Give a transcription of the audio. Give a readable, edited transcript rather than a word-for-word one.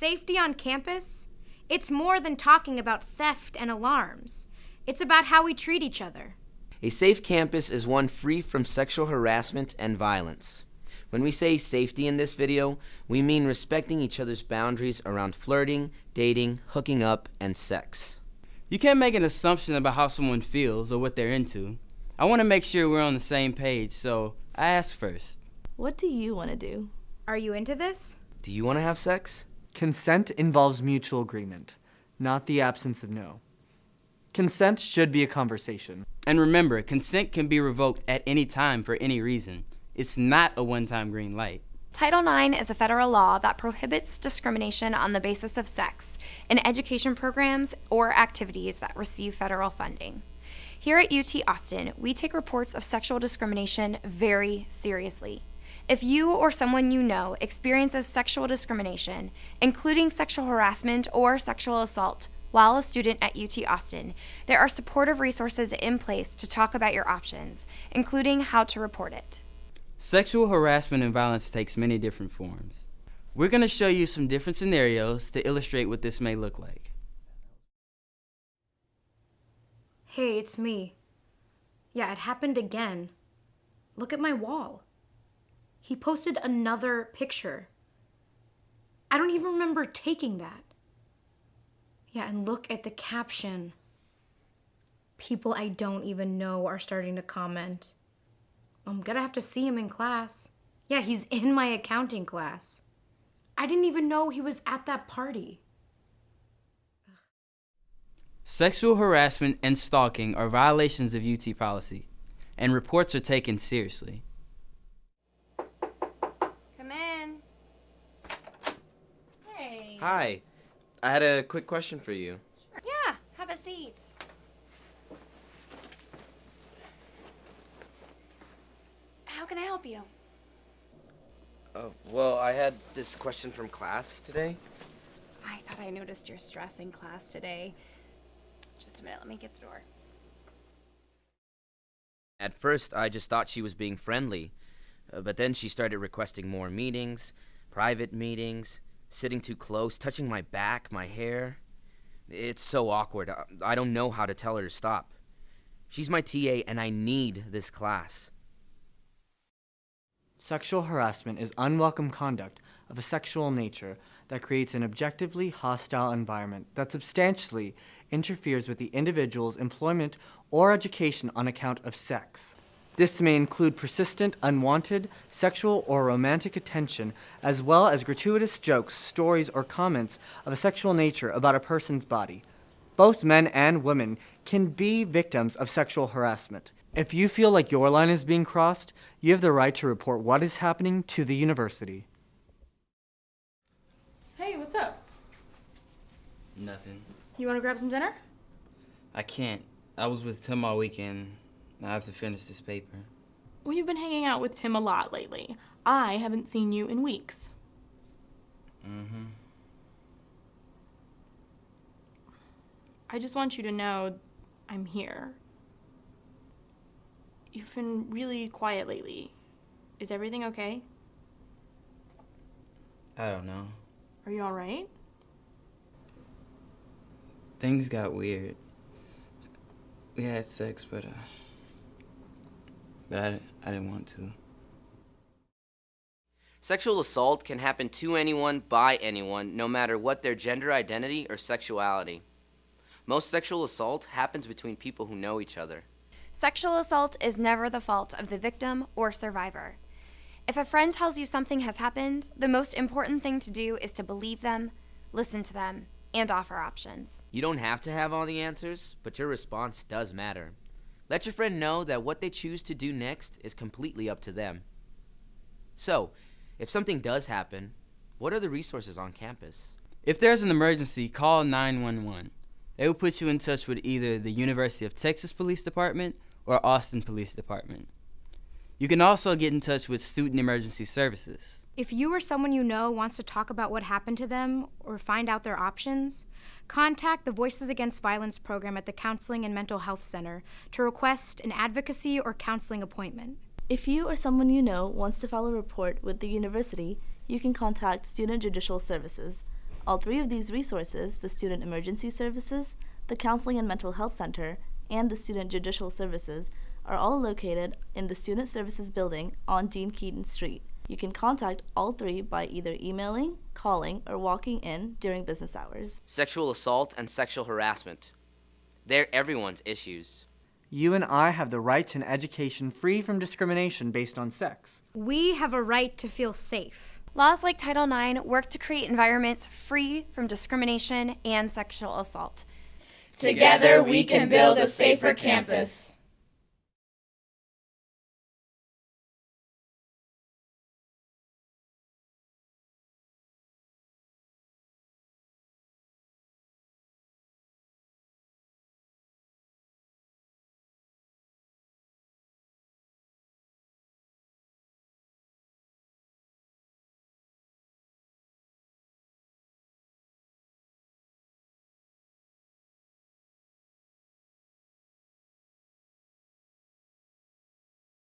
Safety on campus? It's more than talking about theft and alarms. It's about how we treat each other. A safe campus is one free from sexual harassment and violence. When we say safety in this video, we mean respecting each other's boundaries around flirting, dating, hooking up, and sex. You can't make an assumption about how someone feels or what they're into. I want to make sure we're on the same page, so I ask first. What do you want to do? Are you into this? Do you want to have sex? Consent involves mutual agreement, not the absence of no. Consent should be a conversation. And remember, consent can be revoked at any time for any reason. It's not a one-time green light. Title IX is a federal law that prohibits discrimination on the basis of sex in education programs or activities that receive federal funding. Here at UT Austin, we take reports of sexual discrimination very seriously. If you or someone you know experiences sexual discrimination, including sexual harassment or sexual assault, while a student at UT Austin, there are supportive resources in place to talk about your options, including how to report it. Sexual harassment and violence takes many different forms. We're going to show you some different scenarios to illustrate what this may look like. Hey, it's me. Yeah, it happened again. Look at my wall. He posted another picture. I don't even remember taking that. Yeah, and look at the caption. People I don't even know are starting to comment. I'm gonna have to see him in class. Yeah, he's in my accounting class. I didn't even know he was at that party. Sexual harassment and stalking are violations of UT policy, and reports are taken seriously. Come in. Hey. Hi. I had a quick question for you. Yeah, have a seat. How can I help you? Well, I had this question from class today. I thought I noticed your stress in class today. Just a minute, let me get the door. At first, I just thought she was being friendly, but then she started requesting more meetings, private meetings, sitting too close, touching my back, my hair. It's so awkward. I don't know how to tell her to stop. She's my TA, and I need this class. Sexual harassment is unwelcome conduct of a sexual nature that creates an objectively hostile environment that substantially interferes with the individual's employment or education on account of sex. This may include persistent, unwanted, sexual or romantic attention, as well as gratuitous jokes, stories, or comments of a sexual nature about a person's body. Both men and women can be victims of sexual harassment. If you feel like your line is being crossed, you have the right to report what is happening to the university. Hey, what's up? Nothing. You want to grab some dinner? I can't. I was with Tim all weekend. I have to finish this paper. Well, you've been hanging out with Tim a lot lately. I haven't seen you in weeks. I just want you to know I'm here. You've been really quiet lately. Is everything okay? I don't know. Are you all right? Things got weird. We had sex, but I didn't want to. Sexual assault can happen to anyone, by anyone, no matter what their gender identity or sexuality. Most sexual assault happens between people who know each other. Sexual assault is never the fault of the victim or survivor. If a friend tells you something has happened, the most important thing to do is to believe them, listen to them, and offer options. You don't have to have all the answers, but your response does matter. Let your friend know that what they choose to do next is completely up to them. So, if something does happen, what are the resources on campus? If there's an emergency, call 911. They will put you in touch with either the University of Texas Police Department or Austin Police Department. You can also get in touch with Student Emergency Services. If you or someone you know wants to talk about what happened to them or find out their options, contact the Voices Against Violence program at the Counseling and Mental Health Center to request an advocacy or counseling appointment. If you or someone you know wants to file a report with the university, you can contact Student Judicial Services. All three of these resources, the Student Emergency Services, the Counseling and Mental Health Center, and the Student Judicial Services, are all located in the Student Services Building on Dean Keaton Street. You can contact all three by either emailing, calling, or walking in during business hours. Sexual assault and sexual harassment. They're everyone's issues. You and I have the right to an education free from discrimination based on sex. We have a right to feel safe. Laws like Title IX work to create environments free from discrimination and sexual assault. Together we can build a safer campus.